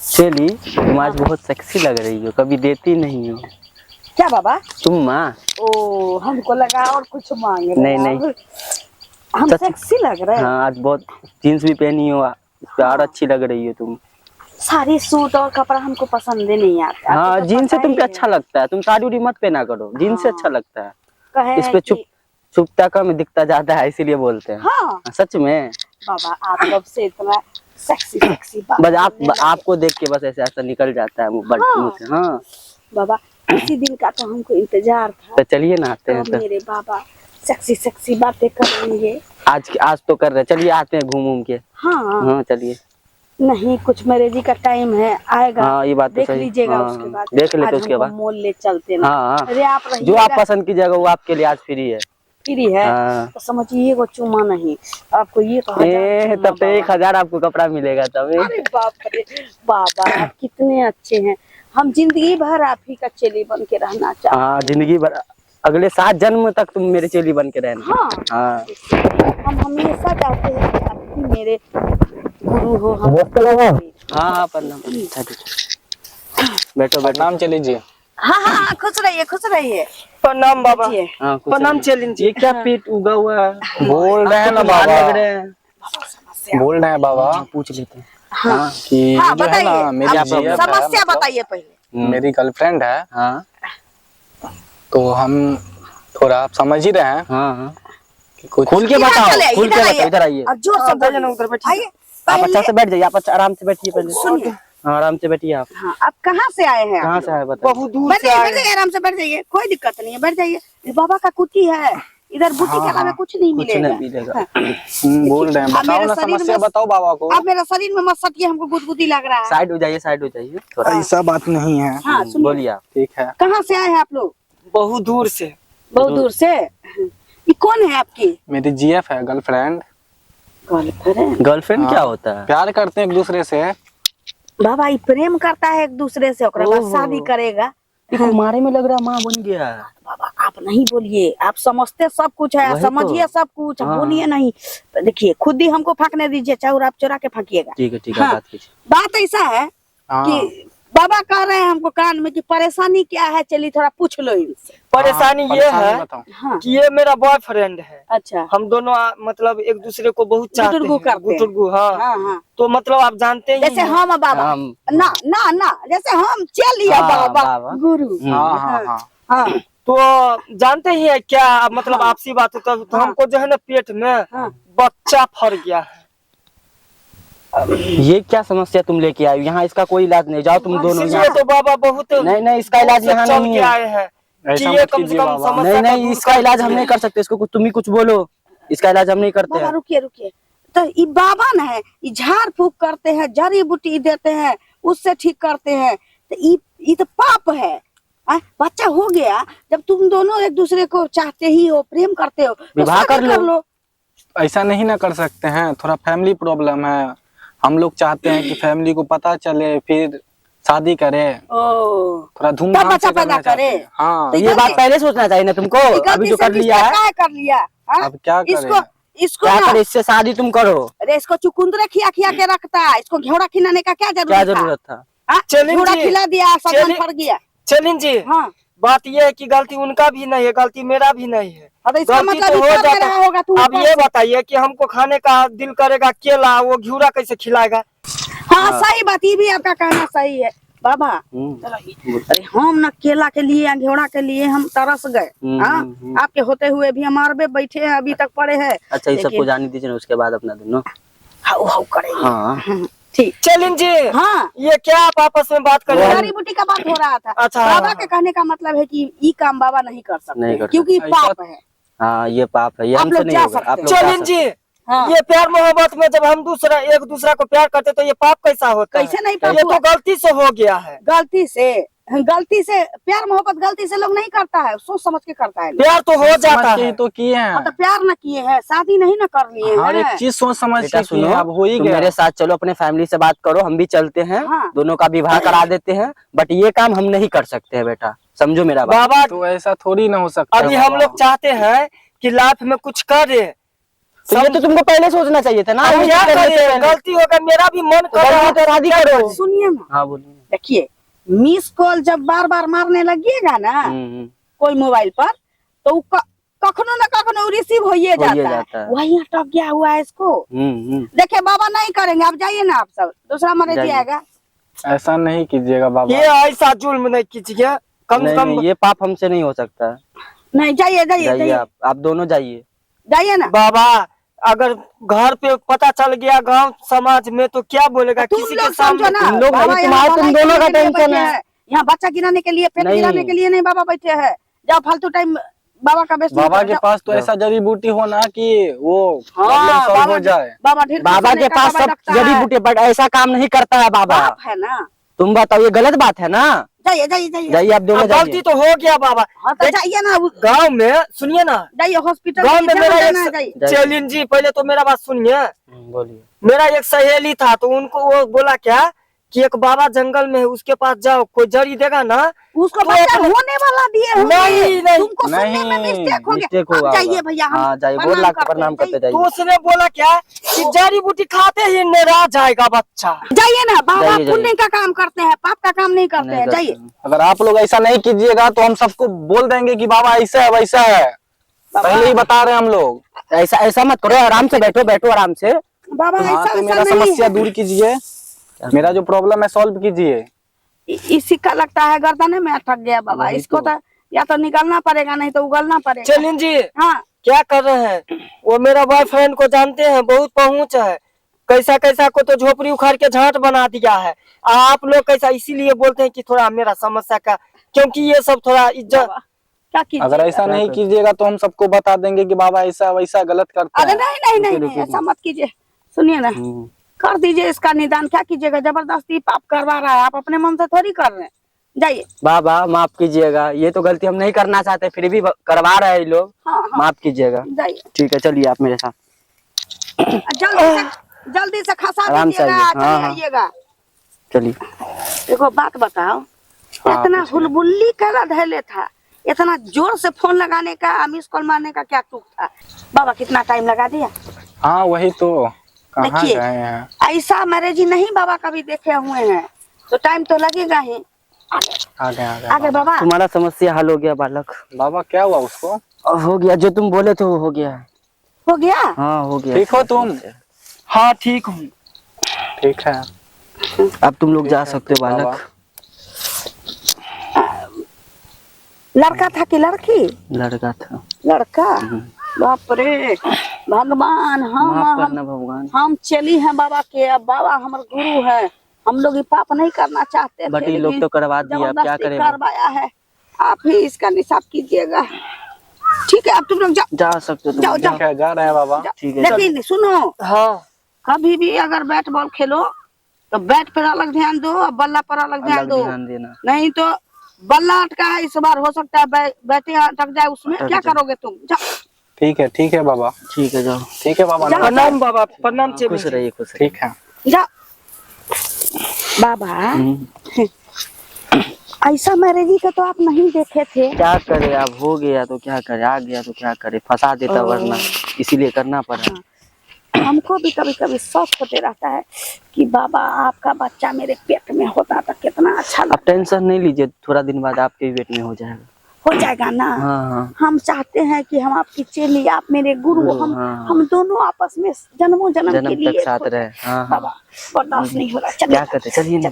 चली तुम आज बहुत सेक्सी लग रही हो, कभी देती नहीं हो। क्या बाबा? तुम माँ? ओ हमको लगा और कुछ मांग रहे। नहीं हम सेक्सी लग रहे हैं। हाँ आज बहुत जीन्स भी पहनी हो, और अच्छी लग रही हो तुम। सारी सूट और कपड़ा हमको पसंद ही नहीं आता। हाँ जीन्स से तुम पे अच्छा लगता है, तुम साड़ी उड़ी मत पहना करो, जीन्स से अच्छा लगता है। इस पे छुपता कम दिखता ज्यादा है, इसीलिए बोलते हैं। हाँ सच में बाबा, आप कब से इतना सेक्सी बस आपको देख के बस ऐसा निकल जाता है मुंह से। हाँ बाबा, इसी दिन का तो हमको इंतजार था। तो चलिए नहाते हैं। तो मेरे बाबा सेक्सी बातें करेंगे। आज तो कर रहे, चलिए आते हैं घूम के। हाँ चलिए। नहीं कुछ मैरिज का टाइम है, आएगा। हाँ ये बात तो देख लीजिएगा। उसके बाद देख लेते उसके बाद मॉल ले चलते हैं। हाँ अरे आप जो आप पसंद कीजिएगा वो आपके लिए आज फ्री है। फ्री है। तो समझिए वो चुमा नहीं, आपको ये तब तो 1000 आपको कपड़ा मिलेगा तब। अरे बाप रे बाबा, आप कितने अच्छे हैं। हम जिंदगी भर आप ही का चेली बन के रहना चाहते हैं। हाँ जिंदगी भर, अगले 7 जन्म तक तुम मेरे चेली बन के रहना। हाँ हम हमेशा चाहते हैं कि आप ही मेरे गुरु हो। हाँ प्रणाम। बैठो नाम चली जी। हाँ खुश रहिए। प्रणाम बाबा। प्रणाम चलिए। ये क्या पेट उगा हुआ है? बोल रहे हैं ना बाबा, लग रहे हैं। बोल रहे हैं बाबा। पूछ लेते हैं। हाँ कि जो है ना मेरी समस्या बताइए पहले। मेरी गर्लफ्रेंड है। हाँ तो हम थोड़ा आप समझ ही रहे हैं। हाँ कुछ खुल के बताओ, खुल के बताओ। इधर आइए, जोर से बोलिए ना, उधर बैठिए। आप अच्छा से बैठ जाइए, आप आराम से बैठिए पहले। सुनिए। हाँ आराम से बैठिए आप। हाँ, आप कहाँ से आए हैं? कहाँ से आए बताइए। बहुत दूर से आए हैं। आराम से बैठ जाइए, कोई दिक्कत नहीं है, बैठ जाइए। बाबा का कुटी है इधर, बुटी के अलावा कुछ नहीं मिलेगा। बोल रहे हैं, बताओ ना समस्या बताओ बाबा को। अब मेरा शरीर में मत सटिए, हमको गुदगुदी लग रहा है। साइड हो जाइए थोड़ा। ऐसा बात नहीं है। हाँ बोलिए आप। ठीक है। कहाँ से आए हैं आप लोग? बहुत दूर से। बहुत दूर से। ये कौन है आपकी? मेरी जीएफ है, गर्लफ्रेंड। गर्लफ्रेंड क्या होता है? प्यार करते हैं एक दूसरे से। बाबा ये प्रेम करता है एक दूसरे से, ओकरा बाद शादी करेगा। कुमारे में लग रहा है माँ बन गया है। बाबा आप नहीं बोलिए, आप समझते सब कुछ है, समझिए सब कुछ, बोलिए नहीं। देखिए खुद ही हमको फाँकने दीजिए, चाहे आप चुरा के फाँकिएगा। ठीक है। बात ऐसा है कि बाबा कह रहे हैं हमको कान में कि परेशानी क्या है, चलिए थोड़ा पूछ लो इनसे। परेशानी ये है कि ये मेरा बॉयफ्रेंड है। अच्छा। हम दोनों मतलब एक दूसरे को बहुत चाहते हैं। गुटुरगु। हाँ। तो मतलब आप जानते हैं जैसे हम बाबा ना जैसे हम चलिए बाबा गुरु। हाँ। तो जानते ही है क्या, मतलब आपसी बात है। तो हमको जो है ना पेट में बच्चा फर गया है। ये क्या समस्या तुम लेके आई? यहाँ इसका कोई इलाज नहीं, जाओ तुम दोनों। तो बाबा बहुत नहीं इसका इलाज यहाँ नहीं है। आए हैं कि ये कम से कम समस्या नहीं इसका इलाज हम नहीं कर सकते। इसको तुम ही कुछ बोलो, इसका इलाज हम नहीं करते हैं। रुकिए। तो ये बाबा न है, ये झाड़ फूक करते हैं, जड़ी बूटी देते हैं, उससे ठीक करते हैं। तो ये तो पाप है। बच्चा हो गया, जब तुम दोनों एक दूसरे को चाहते ही हो, प्रेम करते हो, विवाह कर लो। ऐसा नहीं ना कर सकते हैं, थोड़ा फैमिली प्रॉब्लम है। हम लोग चाहते हैं कि फैमिली को पता चले, फिर शादी करे, थोड़ा धूमधाम से पैदा करे। हाँ तो ये बात पहले सोचना चाहिए ना तुमको। अभी जो कर लिया है, कर लिया। अब क्या करें? इसको क्या करे, इससे शादी तुम करो। अरे इसको चुकुंदरा खिया के रखता है, इसको घेवड़ा खिलाने का क्या जरूरत था? घेवड़ा खिला दिया, सब फर गया। चलिन जी, हाँ बात ये है कि गलती उनका भी नहीं है, गलती मेरा भी नहीं है। इसका मतलब हो जाता होगा। अब ये बताइए कि हमको खाने का दिल करेगा केला, वो घिउरा कैसे खिलाएगा? हाँ सही बात, ये भी आपका कहना सही है बाबा। अरे हम न केला के लिए, घेवड़ा के लिए हम तरस गए। आपके होते हुए भी हमारे पे बैठे हैं, अभी तक पड़े हैं। अच्छा ये सबको जाने दीजिए, उसके बाद अपना दोनों हाउ करेंगे। ठीक चलिन जी। हाँ ये क्या आप आपस में बात कर रहे हैं? जड़ी बूटी का बात हो रहा था। अच्छा। बाबा के कहने का मतलब है कि ये काम बाबा नहीं कर सकते, क्योंकि पाप है। हाँ ये पाप है, ये हमसे नहीं होगा। चलिन जी, ये प्यार मोहब्बत में जब हम एक दूसरा को प्यार करते तो ये पाप कैसा होता है? कैसे नहीं पाप? ये तो गलती से हो गया है। गलती से प्यार मोहब्बत गलती से लोग नहीं करता है, सोच समझ के करता है। प्यार तो हो जाता है। तो किए हैं तो प्यार न किए हैं, शादी नहीं न कर लिए हैं। हर एक चीज सोच समझ के सुनो, अब हो ही तुम गया। मेरे साथ चलो, अपने फैमिली से बात करो, हम भी चलते हैं। दोनों का विवाह करा देते हैं। बट ये काम हम नहीं कर सकते हैं बेटा, समझो मेरा बात। बाबा तो ऐसा थोड़ी ना हो सकता। अभी हम लोग चाहते हैं कि लाइफ में कुछ करे, तो ये तो तुमको पहले सोचना चाहिए था ना। अब क्या करें, गलती हो गया, मेरा भी मन कर रहा तो शादी करो। सुनिए ना, हाँ बोलिए। देखिए मिस कॉल जब बार बार मारने लगिएगा ना कोई मोबाइल पर, तो वो कखनो न कखनो रिसीव होइए जाता है। वही अटक गया हुआ है इसको। देखिए बाबा नहीं करेंगे, आप जाइए ना, आप सब दूसरा मैरिज आएगा। ऐसा नहीं कीजिएगा बाबा, ये ऐसा जुल्म नहीं कीजिए, कम से कम ये पाप हमसे नहीं हो सकता। नहीं जाइए जाइए आप दोनों जाइए, जाइए ना। बाबा अगर घर पे पता चल गया गांव समाज में तो क्या बोलेगा किसी के सामने? तुम लोग नहीं, तुम्हारा तुम दोनों का टेंशन है। यहाँ बच्चा गिराने के लिए, पेट गिराने के लिए नहीं बाबा बैठे हैं। जाओ फालतू टाइम बाबा का बेस्ट। बाबा के पास तो ऐसा जड़ी बूटी हो ना कि वो प्रॉब्लम सॉल्व हो जाए। बाबा के पास सब जड़ी बूटी, बट ऐसा काम नहीं करता है बाबा, है ना। तुम बताओ, ये गलत बात है ना। जाइए जाइए जाइए जाइए, आप दोनों गलती तो हो गया बाबा। हाँ तो जाइए ना, गांव में सुनिए ना, जाइए हॉस्पिटल। गांव में मेरा एक चैलेंज जी, पहले तो मेरा बात सुनिए। बोलिए। मेरा एक सहेली था, तो उनको वो बोला क्या कि एक बाबा जंगल में है, उसके पास जाओ, कोई जड़ी देगा ना उसको बच्चा होने वाला दिए होंगे। नहीं तुमको सुनने में मिस्टेक हो गया। जाइए भैया, हाँ जाइए, बोल लाख प्रणाम करते जाइए। तो उसने बोला क्या कि जड़ी बूटी खाते ही निरा जाएगा बच्चा। जाइए ना, बाबा पुण्य का काम करते हैं, पाप का काम नहीं करते हैं। जाइए। अगर आप लोग ऐसा नहीं कीजिएगा तो हम सबको बोल देंगे कि बाबा ऐसा है वैसा है, पहले ही बता रहे हैं हम लोग। ऐसा मत करो, आराम से बैठो आराम से। बाबा ऐसा तो मेरा समस्या दूर कीजिए, मेरा जो प्रॉब्लम है सॉल्व कीजिए। इसी का लगता है गर्दन में अटक गया बाबा, इसको तो या तो निकलना पड़ेगा, नहीं तो उगलना पड़ेगा। चलिए जी, हाँ क्या कर रहे हैं? वो मेरा बॉयफ्रेंड को जानते हैं, बहुत पहुंच है, कैसा कैसा को तो झोपड़ी उखाड़ के झाट बना दिया है। आप लोग कैसा इसीलिए बोलते हैं कि थोड़ा मेरा समस्या का, क्योंकि ये सब थोड़ा इज्जत। क्या कीजिए? अगर ऐसा नहीं कीजिएगा तो हम सबको बता देंगे कि बाबा ऐसा वैसा गलत करते अरे हैं। नहीं ऐसा मत कीजिए। सुनिए ना, कर दीजिए इसका निदान। क्या कीजिएगा, जबरदस्ती पाप करवा रहा है, आप अपने मन से थोड़ी कर रहे हैं। जाइए। बाबा माफ कीजिएगा, ये तो गलती हम नहीं करना चाहते, फिर भी करवा रहे हैं ये लोग। हाँ। माफ कीजिएगा। जाइए। ठीक है, चलिए आप मेरे साथ। जल्दी से खसा आराम से आइएगा। चलिए। देखो बात बताओ, इतना हुलबुल्ली करा धैले था, इतना जोर से फोन लगाने का, मिस कॉल मारने का क्या तुक था? बाबा कितना टाइम लगा दिया। हाँ वही तो, कहाँ देखिए गए हैं? ऐसा मैरिज नहीं बाबा कभी देखे हुए हैं, तो टाइम तो लगेगा ही। आगे बाबा। तुम्हारा समस्या हल हो गया बालक। बाबा क्या हुआ उसको? हो गया, जो तुम बोले थे वो हो गया। हो गया? हाँ हो गया। ठीक हो तुम? हाँ ठीक हूँ। ठीक है, अब तुम लोग जा सकते हो बालक। लड़का था कि लड़की? लड़का था। लड़का? बाप रे भगवान, भगवान हम चली हैं बाबा के। अब बाबा हमारे गुरु है, हम लोग ये पाप नहीं करना चाहते थे, बट ये लोग तो करवा दिया, अब क्या करें? करवाया है, आप ही इसका निसाब कीजिएगा। ठीक है, अब तुम लोग जा सकते हो। जाओ जा रहे हैं बाबा। ठीक है। लेकिन सुनो, हाँ कभी भी अगर बैट बॉल खेलो तो बैट पर अलग ध्यान दो और बल्ला पर अलग ध्यान दो। देना। नहीं तो बल्ला अटका है, इस बार हो सकता है बैटे अटक जाए, उसमें क्या करोगे तुम? जाओ। ठीक है बाबा। ठीक है, जाओ। ठीक है बाबा। प्रणाम बाबा, प्रणाम। खुश रहिए, खुश रहिए। ठीक है, जाओ। बाबा ऐसा मैरिज का तो आप नहीं देखे थे। क्या करे, अब हो गया तो क्या करे, आ गया तो क्या करे, फंसा देता वरना, इसीलिए करना पड़ा। हमको भी कभी कभी शौक होते रहता है कि बाबा आपका बच्चा मेरे पेट में होता तो कितना अच्छा लगता। अब टेंशन नहीं लीजिए, थोड़ा दिन बाद आपके भी पेट में हो जाएगा। हो जाएगा ना? हाँ। हम चाहते हैं कि हम आपकी चेली, आप मेरे गुरु, हम दोनों आपस में जन्मों जन्म के लिए तक साथ रहे। बाबा बर्दाश्त नहीं हो रहा। क्या करते, चलिए।